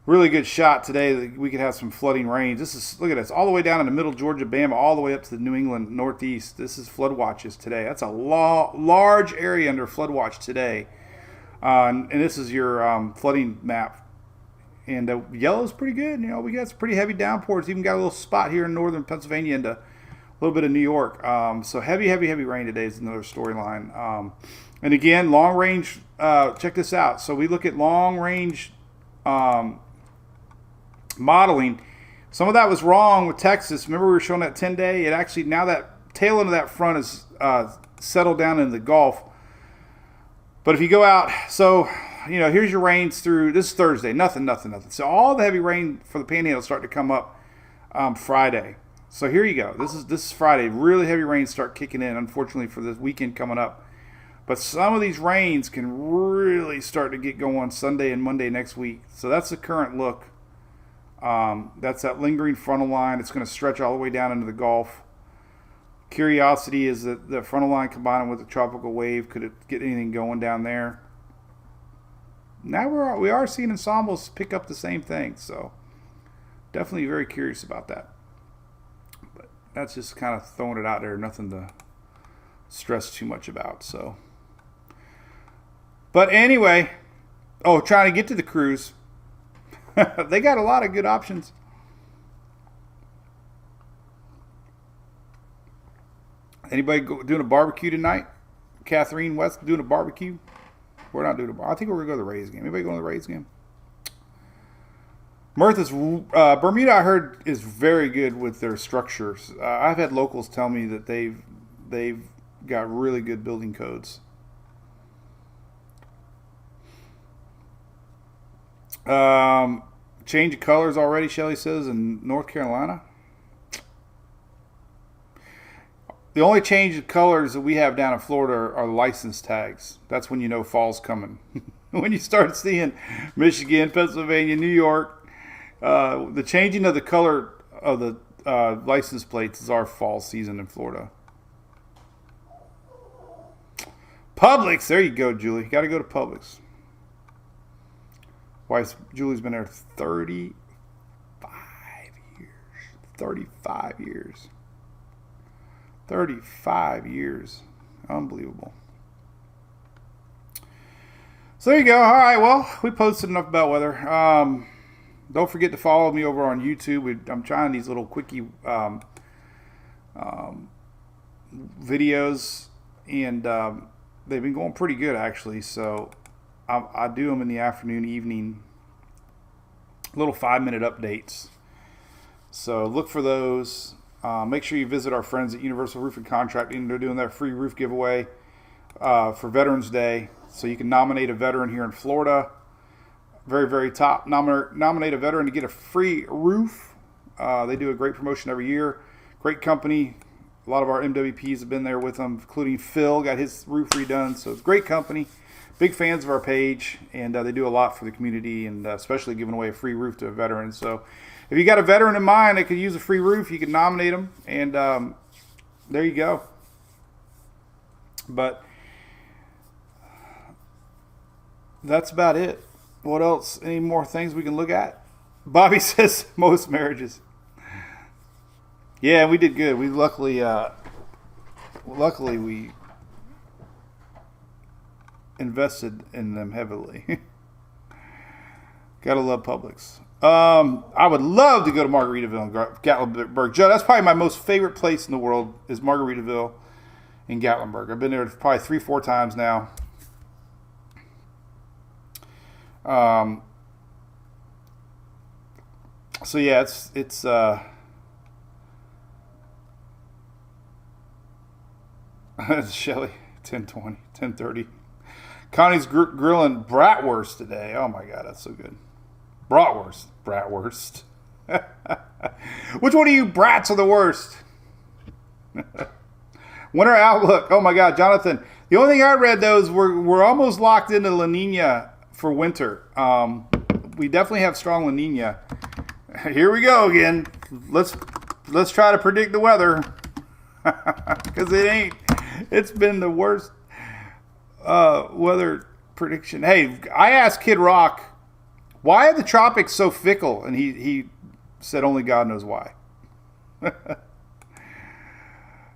really good shot today that we could have some flooding rains. Look at this, all the way down in the middle Georgia, Bama, all the way up to the New England Northeast. This is flood watches today. That's a large area under flood watch today. And this is your flooding map. And yellow's pretty good. We got some pretty heavy downpours. Even got a little spot here in northern Pennsylvania and a little bit of New York. So heavy rain today is another storyline. And again, long range, check this out. So we look at long range modeling. Some of that was wrong with Texas. Remember we were showing that 10-day? It actually, now that tail end of that front is settled down in the Gulf. But if you go out, so, here's your rains through, this is Thursday, nothing. So all the heavy rain for the Panhandle start to come up Friday. So here you go. This is Friday. Really heavy rains start kicking in, unfortunately, for this weekend coming up. But some of these rains can really start to get going Sunday and Monday next week. So that's the current look. That's that lingering frontal line. It's going to stretch all the way down into the Gulf. Curiosity is that the frontal line combining with the tropical wave, could it get anything going down there? Now we are seeing ensembles pick up the same thing, so definitely very curious about that. But that's just kind of throwing it out there, nothing to stress too much about. So, but anyway, trying to get to the cruise. They got a lot of good options. Anybody doing a barbecue tonight? Catherine West doing a barbecue? We're not doing a barbecue. I think we're going to go to the Rays game. Anybody going to the Rays game? Bermuda's I heard, is very good with their structures. I've had locals tell me that they've got really good building codes. Change of colors already, Shelly says, in North Carolina. The only change of colors that we have down in Florida are license tags. That's when you know fall's coming. When you start seeing Michigan, Pennsylvania, New York, the changing of the color of the license plates is our fall season in Florida. Publix, there you go, Julie. You got to go to Publix. Julie's been there 35 years. 35 years. 35 years. Unbelievable. So there you go. All right, well, we posted enough about weather. Don't forget to follow me over on YouTube. I'm trying these little quickie videos, and they've been going pretty good, actually. So I do them in the afternoon, evening, little 5-minute updates. So look for those. Make sure you visit our friends at Universal Roofing Contracting. They're doing that free roof giveaway for Veterans Day. So you can nominate a veteran here in Florida. Very, very top. Nominate a veteran to get a free roof. They do a great promotion every year. Great company. A lot of our MWPs have been there with them, including Phil, got his roof redone. So it's a great company. Big fans of our page, and they do a lot for the community, and especially giving away a free roof to a veteran. So if you got a veteran in mind that could use a free roof, you can nominate them, and there you go. But that's about it. What else? Any more things we can look at? Bobby says most marriages. Yeah, we did good. We luckily we invested in them heavily. Gotta love Publix. I would love to go to Margaritaville and Gatlinburg. Joe, that's probably my most favorite place in the world is Margaritaville in Gatlinburg. I've been there probably 3-4 times now. So yeah, it's Shelly 10:20, 10:30. Connie's grilling bratwurst today. Oh my god, that's so good. Bratwurst. Which one of you brats are the worst? Winter outlook. Oh my god, Jonathan. The only thing I read though is we're almost locked into La Nina for winter. We definitely have strong La Nina. Here we go again. Let's try to predict the weather. Because it's been the worst weather prediction. Hey, I asked Kid Rock, why are the tropics so fickle? And he said only God knows why. And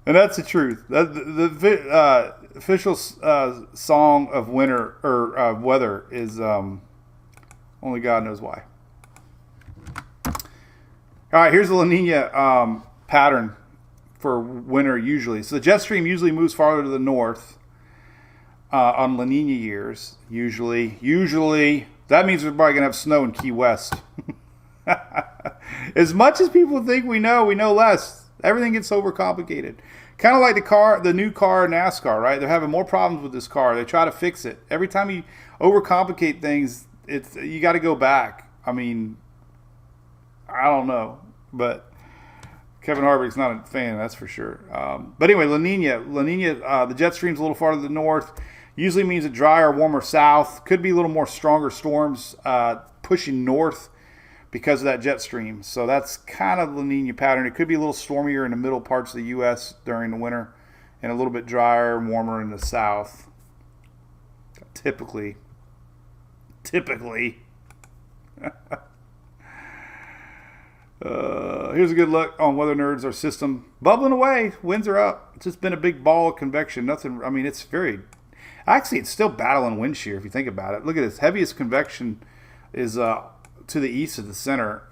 that's the truth. The official song of winter or weather is only God knows why. All right, here's the La Nina pattern for winter usually. So the jet stream usually moves farther to the north on La Nina years. Usually. That means we're probably going to have snow in Key West. As much as people think we know less. Everything gets overcomplicated. Kind of like the new car NASCAR, right? They're having more problems with this car. They try to fix it. Every time you overcomplicate things, you got to go back. I mean, I don't know, but Kevin Harvick's not a fan, that's for sure. But anyway, La Nina, the jet stream's a little farther to the north. Usually means a drier, warmer south. Could be a little more stronger storms pushing north because of that jet stream. So that's kind of La Nina pattern. It could be a little stormier in the middle parts of the U.S. during the winter and a little bit drier and warmer in the south. Typically. Here's a good look on Weather Nerds. Our system bubbling away. Winds are up. It's just been a big ball of convection. Nothing. I mean, it's very. Actually, it's still battling wind shear if you think about it. Look at this. Heaviest convection is to the east of the center.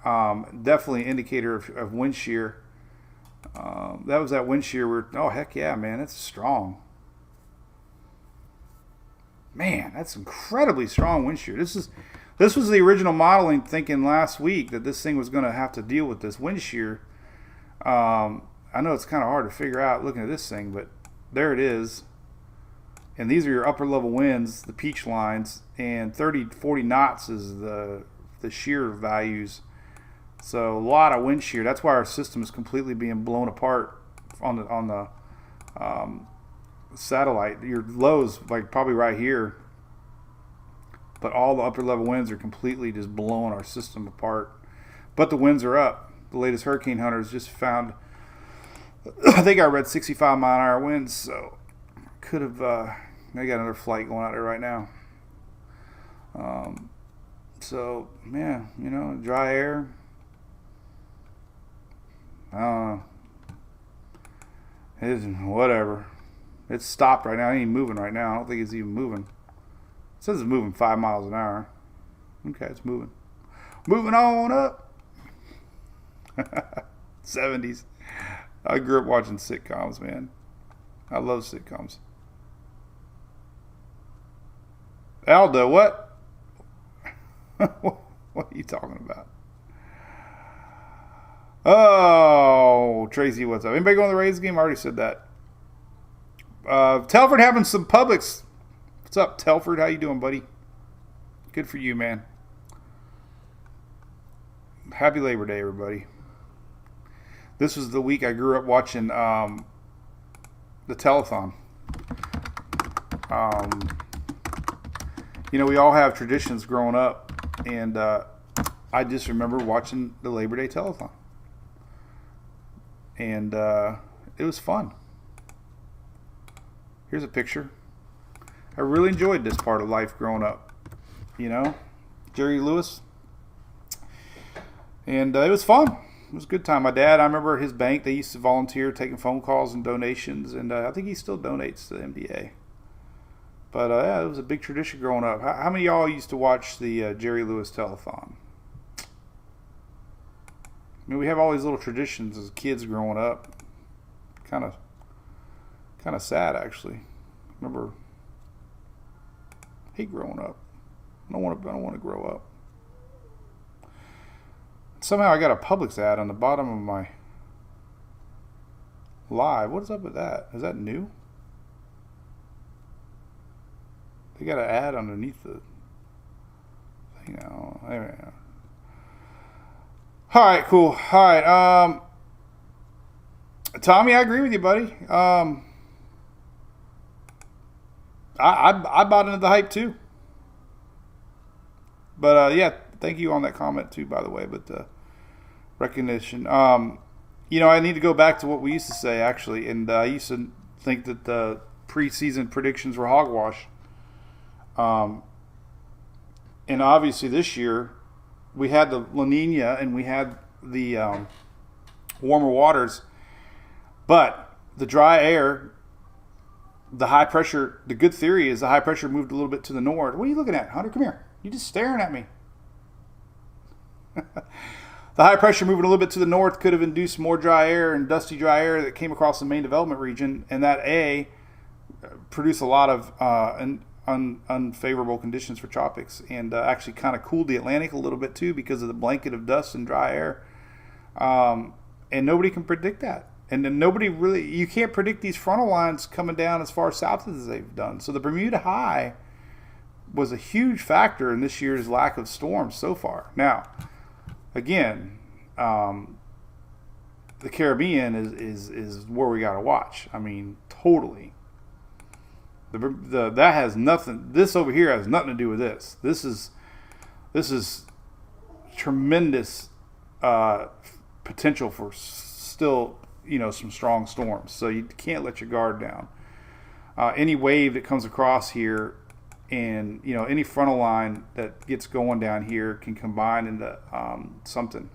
Definitely an indicator of wind shear. That was that wind shear. Oh heck yeah, man! It's strong. Man, that's incredibly strong wind shear. This was the original modeling thinking last week that this thing was going to have to deal with this wind shear. I know it's kind of hard to figure out looking at this thing, but there it is. And these are your upper level winds, the peach lines, and 30-40 knots is the shear values. So a lot of wind shear. That's why our system is completely being blown apart on the satellite. Your lows like probably right here. But all the upper level winds are completely just blowing our system apart. But the winds are up. The latest hurricane hunters just found, I think I read 65 mile an hour winds. So could have, they got another flight going out there right now. So, yeah, dry air. It's whatever. It's stopped right now. It ain't moving right now. I don't think it's even moving. It says it's moving 5 miles an hour. Okay, it's moving. Moving on up. 70s. I grew up watching sitcoms, man. I love sitcoms. Aldo, what? What are you talking about? Oh, Tracy, what's up? Anybody going to the Rays game? I already said that. Telford having some Publix. What's up, Telford? How you doing, buddy? Good for you, man. Happy Labor Day, everybody. This was the week I grew up watching the telethon. We all have traditions growing up, and I just remember watching the Labor Day telethon. And it was fun. Here's a picture. I really enjoyed this part of life growing up. Jerry Lewis. And it was fun. It was a good time. My dad, I remember at his bank, they used to volunteer taking phone calls and donations, and I think he still donates to the NBA. But yeah, it was a big tradition growing up. How many of y'all used to watch the Jerry Lewis telethon? I mean, we have all these little traditions as kids growing up. Kind of sad, actually. Remember, I hate growing up. I don't want to grow up. Somehow I got a Publix ad on the bottom of my live. What is up with that? Is that new? They got an ad underneath the thing now. Anyway. All right, cool. All right, Tommy, I agree with you, buddy. I bought into the hype too. But yeah, thank you on that comment too, by the way. But recognition. You know, I need to go back to what we used to say actually, and I used to think that the preseason predictions were hogwash. And obviously this year we had the La Nina and we had the warmer waters, but the dry air, the high pressure, the good theory is the high pressure moved a little bit to the north. What are you looking at, Hunter? Come here. You're just staring at me. The high pressure moving a little bit to the north could have induced more dry air and dusty dry air that came across the main development region, and that produced a lot of unfavorable conditions for tropics, and actually kind of cooled the Atlantic a little bit too because of the blanket of dust and dry air. And nobody can predict that. And then you can't predict these frontal lines coming down as far south as they've done. So the Bermuda High was a huge factor in this year's lack of storms so far. Now, again, the Caribbean is where we got to watch. I mean, totally. That has nothing. This over here has nothing to do with this. This is tremendous potential for still, some strong storms. So you can't let your guard down. Any wave that comes across here, and any frontal line that gets going down here can combine into something.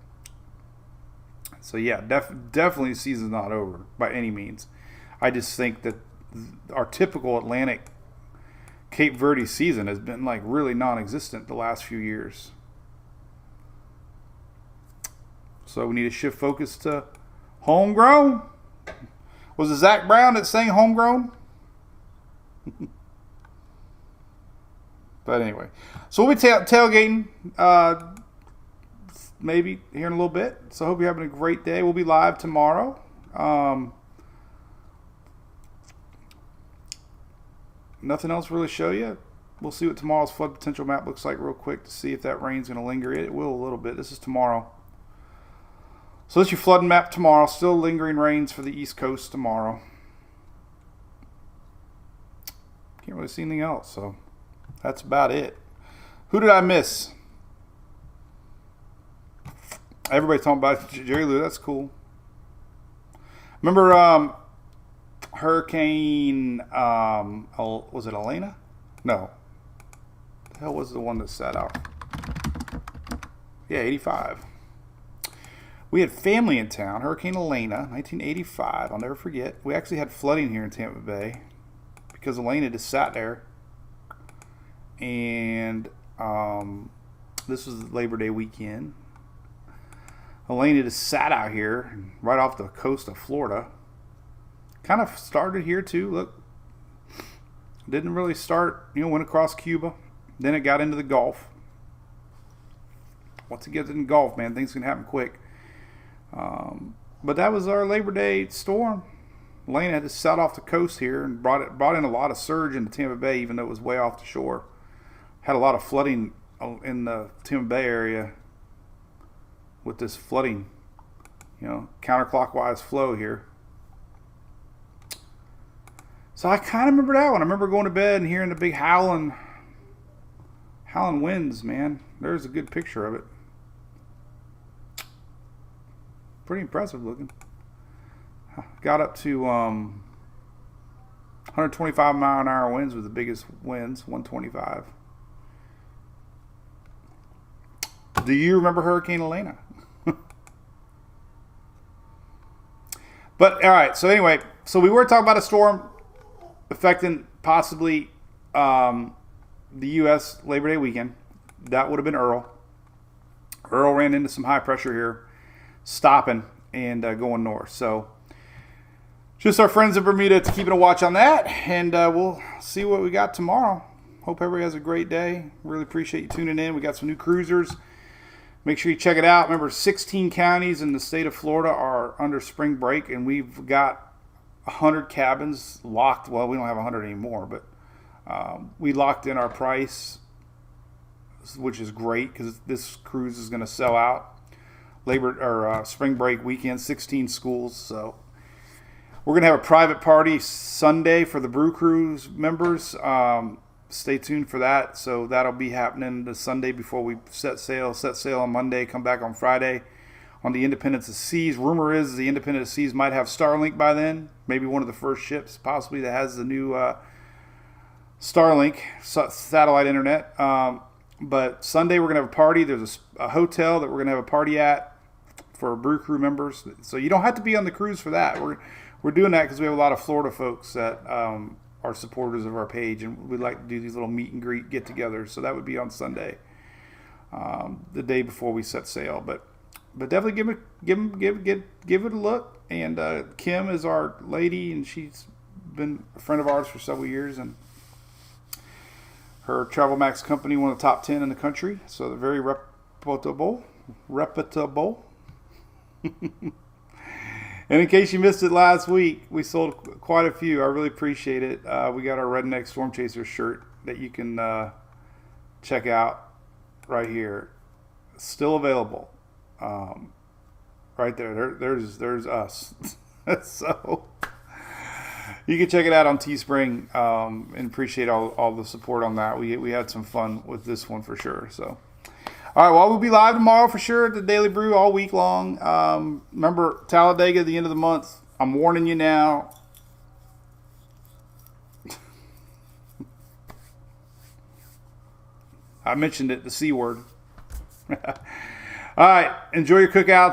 So yeah, definitely the season's not over by any means. I just think that our typical Atlantic Cape Verde season has been like really non-existent the last few years. So we need to shift focus to homegrown. Was it Zach Brown that sang homegrown? But anyway, so we'll be tailgating maybe here in a little bit. So I hope you're having a great day. We'll be live tomorrow. Nothing else really show you. We'll see what tomorrow's flood potential map looks like real quick to see if that rain's going to linger. It will a little bit. This is tomorrow. So that's your flood map tomorrow. Still lingering rains for the East Coast tomorrow. Can't really see anything else, so that's about it. Who did I miss? Everybody's talking about Jerry Lou. That's cool. Remember Hurricane, was it Elena? No. The hell was the one that sat out? Yeah, 85. We had family in town. Hurricane Elena, 1985. I'll never forget. We actually had flooding here in Tampa Bay because Elena just sat there. And this was Labor Day weekend. Elena just sat out here right off the coast of Florida. Kind of started here too. Look, didn't really start, went across Cuba. Then it got into the Gulf. Once it gets in the Gulf, man, things can happen quick. But that was our Labor Day storm. Elena had to sat off the coast here and brought in a lot of surge into Tampa Bay, even though it was way off the shore. Had a lot of flooding in the Tampa Bay area with this flooding, counterclockwise flow here. So I kind of remember that one. I remember going to bed and hearing the big howling winds, man. There's a good picture of it. Pretty impressive looking. Got up to 125 mile an hour winds with the biggest winds, 125. Do you remember Hurricane Elena? But all right. So anyway, so we were talking about a storm affecting possibly the U.S. Labor Day weekend. That would have been Earl. Earl ran into some high pressure here, stopping and going north. So just our friends in Bermuda to keeping a watch on that, and we'll see what we got tomorrow. Hope everybody has a great day. Really appreciate you tuning in. We got some new cruisers. Make sure you check it out. Remember, 16 counties in the state of Florida are under spring break, and we've got 100 cabins locked. Well, we don't have 100 anymore, but we locked in our price, which is great because this cruise is going to sell out spring break weekend, 16 schools. So we're going to have a private party Sunday for the Brew Cruise members. Stay tuned for that. So that'll be happening the Sunday before we set sail on Monday, come back on Friday on the Independence of Seas. Rumor is the Independence of Seas might have Starlink by then. Maybe one of the first ships possibly that has the new Starlink satellite internet. But Sunday we're going to have a party. There's a hotel that we're going to have a party at for Brew Crew members. So you don't have to be on the cruise for that. We're doing that because we have a lot of Florida folks that are supporters of our page, and we'd like to do these little meet and greet get-togethers. So that would be on Sunday, the day before we set sail. But definitely give it a look. And Kim is our lady, and she's been a friend of ours for several years, and her Travel Max company, one of the top 10 in the country. So they're very reputable. And in case you missed it last week, we sold quite a few. I really appreciate it. We got our Redneck Storm Chaser shirt that you can check out right here. Still available. Right there. There's us. So you can check it out on Teespring, and appreciate all the support on that. We had some fun with this one for sure. So. All right, well, we'll be live tomorrow for sure at the Daily Brew all week long. Remember, Talladega at the end of the month. I'm warning you now. I mentioned it, the C word. All right, enjoy your cookouts.